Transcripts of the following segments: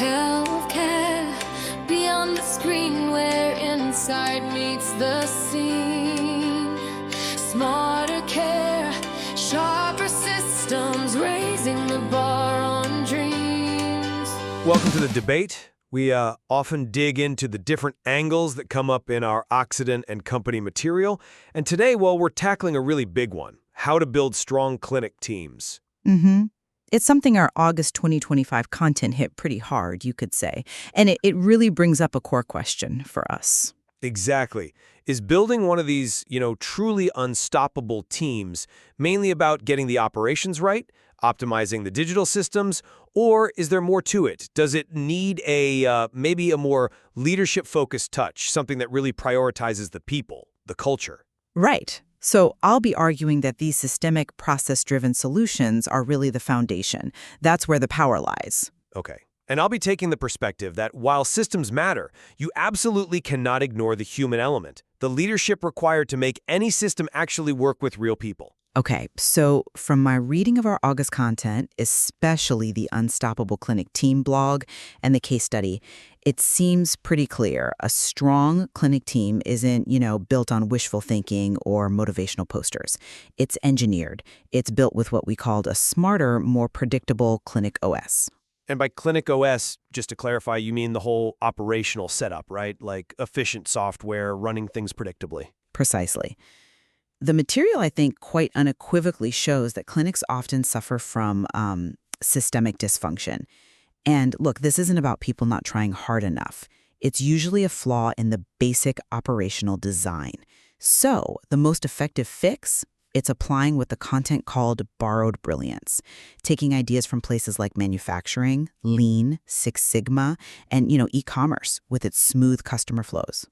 Healthcare, beyond the screen where insight meets the scene. Smarter care, sharper systems, raising the bar on dreams. Welcome to the debate. We often dig into the different angles that come up in our Occident and company material. And today, well, we're tackling a really big one: how to build strong clinic teams. It's something our August 2025 content hit pretty hard, you could say. And it really brings up a core question for us. Exactly. Is building one of these, truly unstoppable teams mainly about getting the operations right, optimizing the digital systems, or is there more to it? Does it need maybe a more leadership-focused touch, something that really prioritizes the people, the culture? Right. So I'll be arguing that these systemic, process-driven solutions are really the foundation. That's where the power lies. Okay. And I'll be taking the perspective that while systems matter, you absolutely cannot ignore the human element, the leadership required to make any system actually work with real people. Okay, so from my reading of our August content, especially the Unstoppable Clinic team blog and the case study, it seems pretty clear. A strong clinic team isn't, built on wishful thinking or motivational posters. It's engineered. It's built with what we called a smarter, more predictable clinic OS. And by Clinic OS, just to clarify, you mean the whole operational setup, right? Like efficient software running things predictably. Precisely. The material, I think, quite unequivocally shows that clinics often suffer from systemic dysfunction. And look, this isn't about people not trying hard enough. It's usually a flaw in the basic operational design. So the most effective fix? It's applying what the content called borrowed brilliance, taking ideas from places like manufacturing, Lean, Six Sigma, and, e-commerce with its smooth customer flows.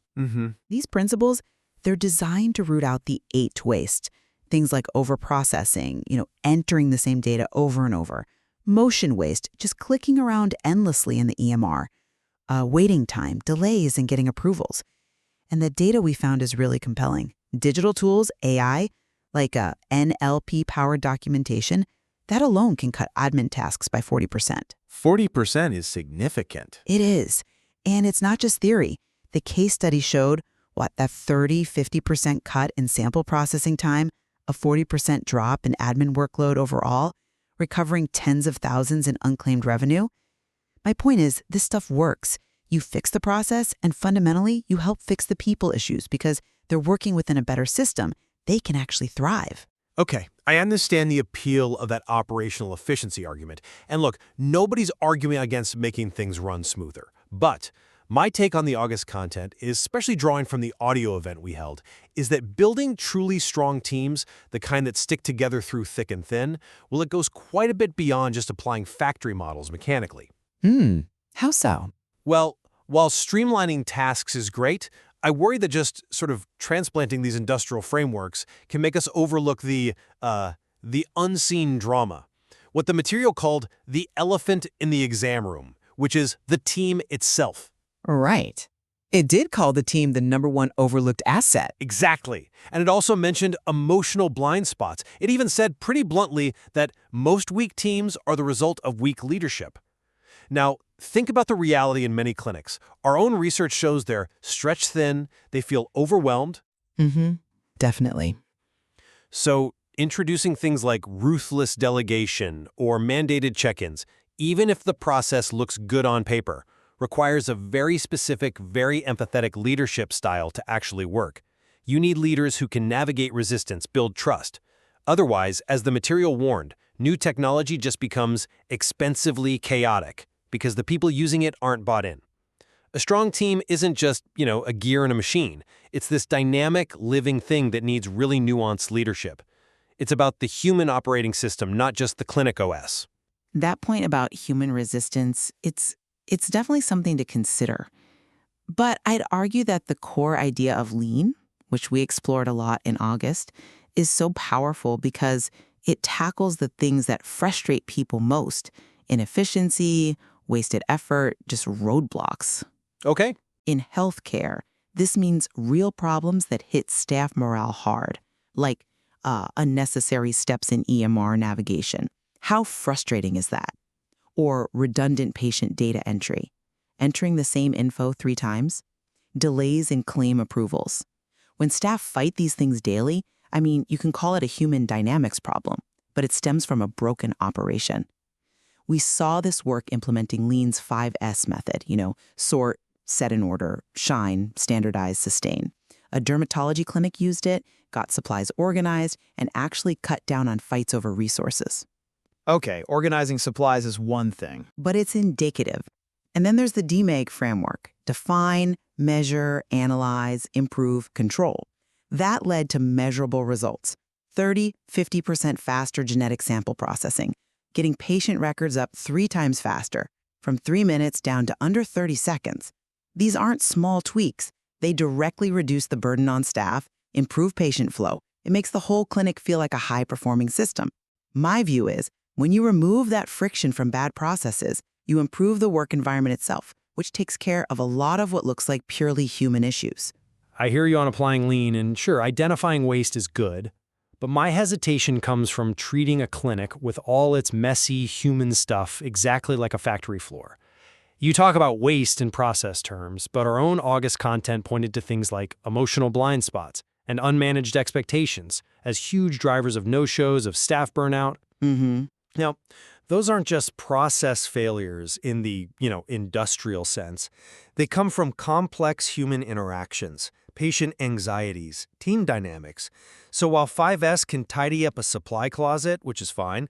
These principles, they're designed to root out the 8 waste, things like overprocessing, entering the same data over and over, motion waste, just clicking around endlessly in the EMR, waiting time, delays in getting approvals. And the data we found is really compelling. Digital tools, AI, like NLP-powered documentation, that alone can cut admin tasks by 40%. 40% is significant. It is. And it's not just theory. The case study showed, that 30–50% cut in sample processing time, a 40% drop in admin workload overall, recovering tens of thousands in unclaimed revenue. My point is, this stuff works. You fix the process, and fundamentally, you help fix the people issues because they're working within a better system. They can actually thrive. Okay, I understand the appeal of that operational efficiency argument. And look, nobody's arguing against making things run smoother. But my take on the August content, especially drawing from the audio event we held, is that building truly strong teams, the kind that stick together through thick and thin, well, it goes quite a bit beyond just applying factory models mechanically. How so? Well, while streamlining tasks is great, I worry that just sort of transplanting these industrial frameworks can make us overlook the unseen drama, what the material called the elephant in the exam room, which is the team itself. Right. It did call the team the #1 overlooked asset. Exactly. And it also mentioned emotional blind spots. It even said pretty bluntly that most weak teams are the result of weak leadership. Now, think about the reality in many clinics. Our own research shows they're stretched thin, they feel overwhelmed. Definitely. So, introducing things like ruthless delegation or mandated check-ins, even if the process looks good on paper, requires a very specific, very empathetic leadership style to actually work. You need leaders who can navigate resistance, build trust. Otherwise, as the material warned, new technology just becomes expensively chaotic because the people using it aren't bought in. A strong team isn't just, a gear in a machine. It's this dynamic, living thing that needs really nuanced leadership. It's about the human operating system, not just the clinic OS. That point about human resistance, it's definitely something to consider. But I'd argue that the core idea of lean, which we explored a lot in August, is so powerful because it tackles the things that frustrate people most: inefficiency, wasted effort, just roadblocks. Okay. In healthcare, this means real problems that hit staff morale hard, like unnecessary steps in EMR navigation. How frustrating is that? or redundant patient data entry, entering the same info 3 times, delays in claim approvals. When staff fight these things daily, you can call it a human dynamics problem, but it stems from a broken operation. We saw this work implementing Lean's 5S method, sort, set in order, shine, standardize, sustain. A dermatology clinic used it, got supplies organized, and actually cut down on fights over resources. Okay, organizing supplies is one thing. But it's indicative. And then there's the DMAG framework: define, measure, analyze, improve, control. That led to measurable results: 30–50% faster genetic sample processing, getting patient records up 3 times faster, from 3 minutes down to under 30 seconds. These aren't small tweaks. They directly reduce the burden on staff, improve patient flow. It makes the whole clinic feel like a high-performing system. My view is, when you remove that friction from bad processes, you improve the work environment itself, which takes care of a lot of what looks like purely human issues. I hear you on applying lean, and sure, identifying waste is good, but my hesitation comes from treating a clinic with all its messy human stuff exactly like a factory floor. You talk about waste in process terms, but our own August content pointed to things like emotional blind spots and unmanaged expectations as huge drivers of no-shows, of staff burnout. Now, those aren't just process failures in the, industrial sense. They come from complex human interactions, patient anxieties, team dynamics. So while 5S can tidy up a supply closet, which is fine,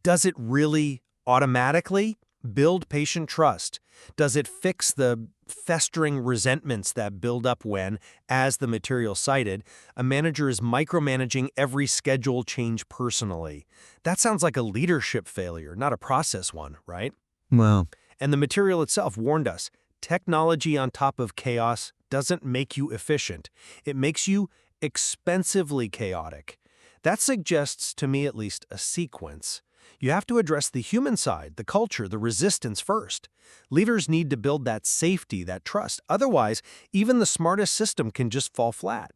does it really automatically build patient trust? Does it fix the festering resentments that build up when, as the material cited, a manager is micromanaging every schedule change personally? That sounds like a leadership failure, not a process one, right? Well, And the material itself warned us, technology on top of chaos doesn't make you efficient. It makes you expensively chaotic. That suggests, to me at least, a sequence. You have to address the human side, the culture, the resistance first. Leaders need to build that safety, that trust. Otherwise, even the smartest system can just fall flat.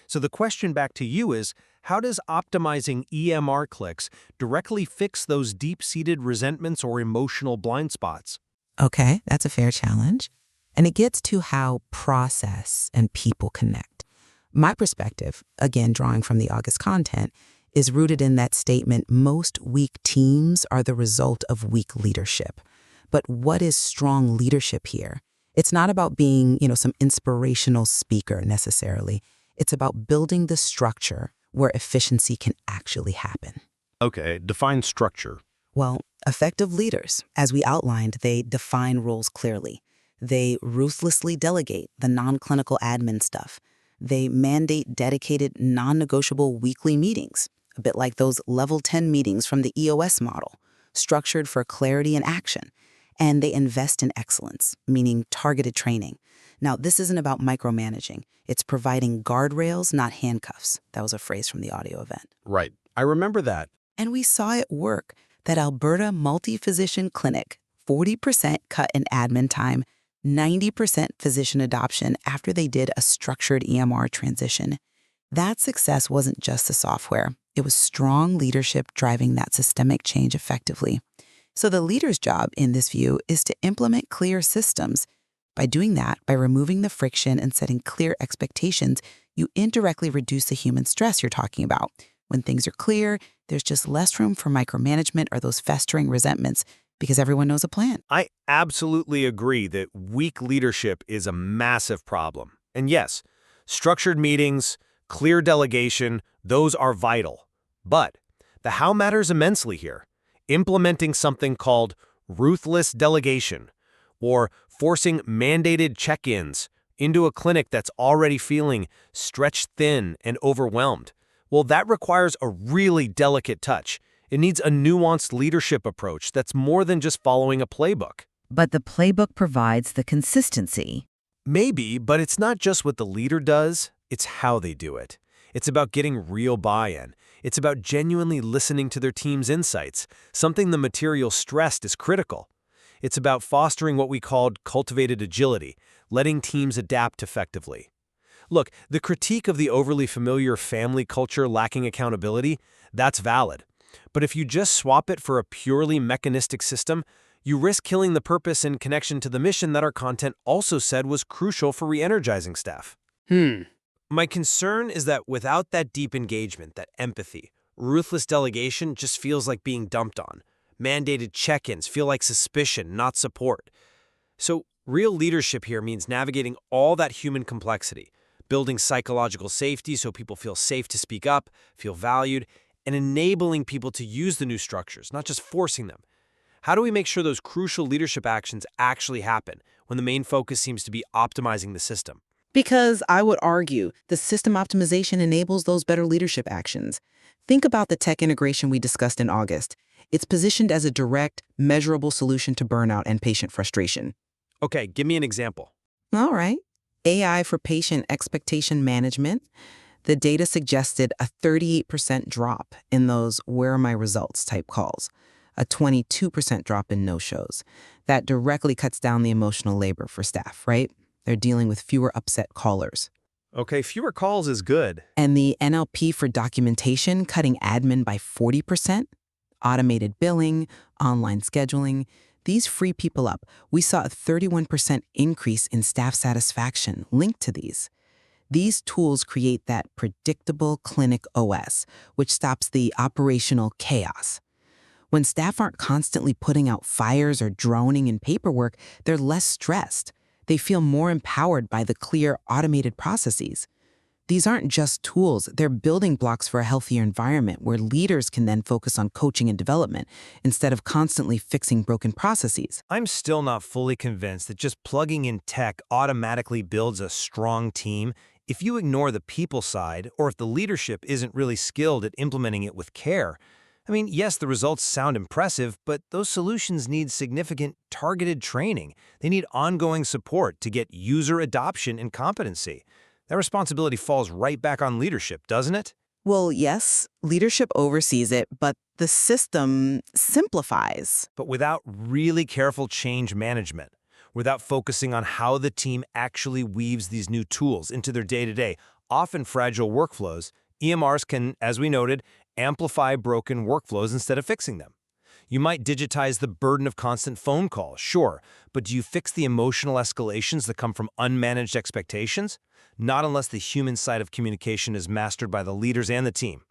So the question back to you is, how does optimizing EMR clicks directly fix those deep-seated resentments or emotional blind spots? Okay, that's a fair challenge. And it gets to how process and people connect. My perspective, again drawing from the August content, is rooted in that statement: most weak teams are the result of weak leadership. But what is strong leadership here? It's not about being, some inspirational speaker necessarily. It's about building the structure where efficiency can actually happen. Okay, define structure. Well, effective leaders, as we outlined, they define roles clearly. They ruthlessly delegate the non-clinical admin stuff. They mandate dedicated, non-negotiable weekly meetings, a bit like those level 10 meetings from the EOS model, structured for clarity and action. And they invest in excellence, meaning targeted training. Now, this isn't about micromanaging. It's providing guardrails, not handcuffs. That was a phrase from the audio event. Right. I remember that. And we saw it work. That Alberta multi-physician clinic, 40% cut in admin time, 90% physician adoption after they did a structured EMR transition. That success wasn't just the software. It was strong leadership driving that systemic change effectively. So the leader's job in this view is to implement clear systems. By doing that, by removing the friction and setting clear expectations, you indirectly reduce the human stress you're talking about. When things are clear, there's just less room for micromanagement or those festering resentments because everyone knows a plan. I absolutely agree that weak leadership is a massive problem. And yes, structured meetings, clear delegation, those are vital. But the how matters immensely here. Implementing something called ruthless delegation, or forcing mandated check-ins into a clinic that's already feeling stretched thin and overwhelmed. Well, that requires a really delicate touch. It needs a nuanced leadership approach that's more than just following a playbook. But the playbook provides the consistency. Maybe, but it's not just what the leader does, it's how they do it. It's about getting real buy-in. It's about genuinely listening to their team's insights, something the material stressed is critical. It's about fostering what we called cultivated agility, letting teams adapt effectively. Look, the critique of the overly familiar family culture lacking accountability, that's valid. But if you just swap it for a purely mechanistic system, You risk killing the purpose and connection to the mission that our content also said was crucial for re-energizing staff. My concern is that without that deep engagement, that empathy, ruthless delegation just feels like being dumped on. Mandated check-ins feel like suspicion, not support. So, real leadership here means navigating all that human complexity, building psychological safety so people feel safe to speak up, feel valued, and enabling people to use the new structures, not just forcing them. How do we make sure those crucial leadership actions actually happen when the main focus seems to be optimizing the system? Because I would argue the system optimization enables those better leadership actions. Think about the tech integration we discussed in August. It's positioned as a direct, measurable solution to burnout and patient frustration. Okay, give me an example. All right. AI for patient expectation management. The data suggested a 38% drop in those "where are my results" type calls, a 22% drop in no-shows. That directly cuts down the emotional labor for staff, right? They're dealing with fewer upset callers. Okay, fewer calls is good. And the NLP for documentation, cutting admin by 40%, automated billing, online scheduling, these free people up. We saw a 31% increase in staff satisfaction linked to these. These tools create that predictable clinic OS, which stops the operational chaos. When staff aren't constantly putting out fires or droning in paperwork, they're less stressed. They feel more empowered by the clear, automated processes. These aren't just tools, they're building blocks for a healthier environment where leaders can then focus on coaching and development instead of constantly fixing broken processes. I'm still not fully convinced that just plugging in tech automatically builds a strong team if you ignore the people side or if the leadership isn't really skilled at implementing it with care. I mean, yes, the results sound impressive, but those solutions need significant targeted training. They need ongoing support to get user adoption and competency. That responsibility falls right back on leadership, doesn't it? Well, yes, leadership oversees it, but the system simplifies. But without really careful change management, without focusing on how the team actually weaves these new tools into their day-to-day, often fragile workflows, EMRs can, as we noted, amplify broken workflows instead of fixing them. You might digitize the burden of constant phone calls, sure, but do you fix the emotional escalations that come from unmanaged expectations? Not unless the human side of communication is mastered by the leaders and the team.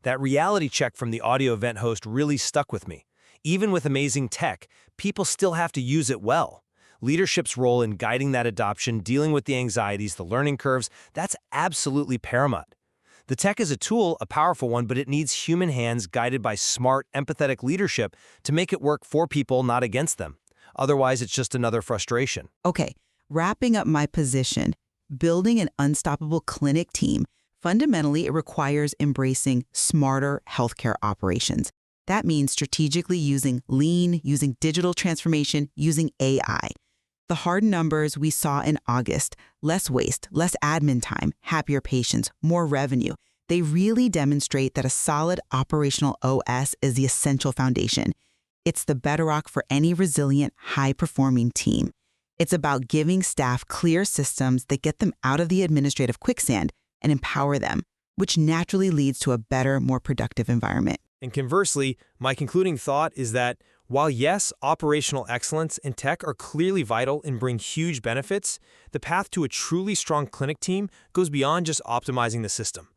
That reality check from the audio event host really stuck with me. Even with amazing tech, people still have to use it well. Leadership's role in guiding that adoption, dealing with the anxieties, the learning curves, that's absolutely paramount. The tech is a tool, a powerful one, but it needs human hands guided by smart, empathetic leadership to make it work for people, not against them. Otherwise, it's just another frustration. Okay, wrapping up my position, building an unstoppable clinic team, fundamentally it requires embracing smarter healthcare operations. That means strategically using lean, using digital transformation, using AI. The hard numbers we saw in August, less waste, less admin time, happier patients, more revenue, they really demonstrate that a solid operational OS is the essential foundation. It's the bedrock for any resilient, high-performing team. It's about giving staff clear systems that get them out of the administrative quicksand and empower them, which naturally leads to a better, more productive environment. And conversely, my concluding thought is that while yes, operational excellence and tech are clearly vital and bring huge benefits, the path to a truly strong clinic team goes beyond just optimizing the system.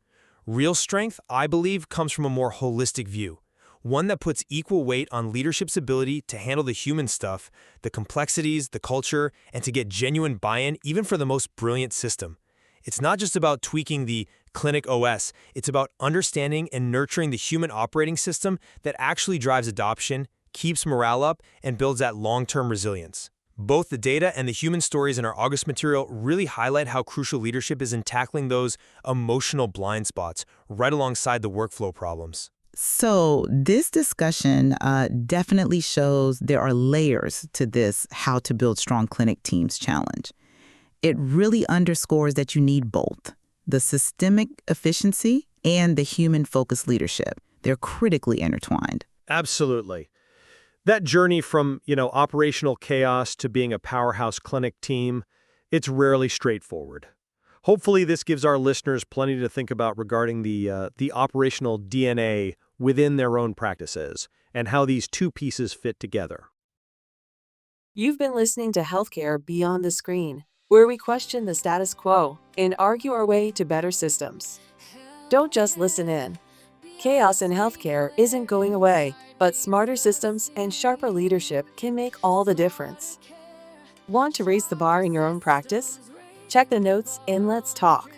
Real strength, I believe, comes from a more holistic view, one that puts equal weight on leadership's ability to handle the human stuff, the complexities, the culture, and to get genuine buy-in even for the most brilliant system. It's not just about tweaking the clinic OS, it's about understanding and nurturing the human operating system that actually drives adoption, keeps morale up, and builds that long-term resilience. Both the data and the human stories in our August material really highlight how crucial leadership is in tackling those emotional blind spots right alongside the workflow problems. So this discussion definitely shows there are layers to this how to build strong clinic teams challenge. It really underscores that you need both the systemic efficiency and the human-focused leadership. They're critically intertwined. Absolutely. That journey from, operational chaos to being a powerhouse clinic team, it's rarely straightforward. Hopefully this gives our listeners plenty to think about regarding the operational DNA within their own practices and how these two pieces fit together. You've been listening to Healthcare Beyond the Screen, where we question the status quo and argue our way to better systems. Don't just listen in. Chaos in healthcare isn't going away, but smarter systems and sharper leadership can make all the difference. Want to raise the bar in your own practice? Check the notes and let's talk.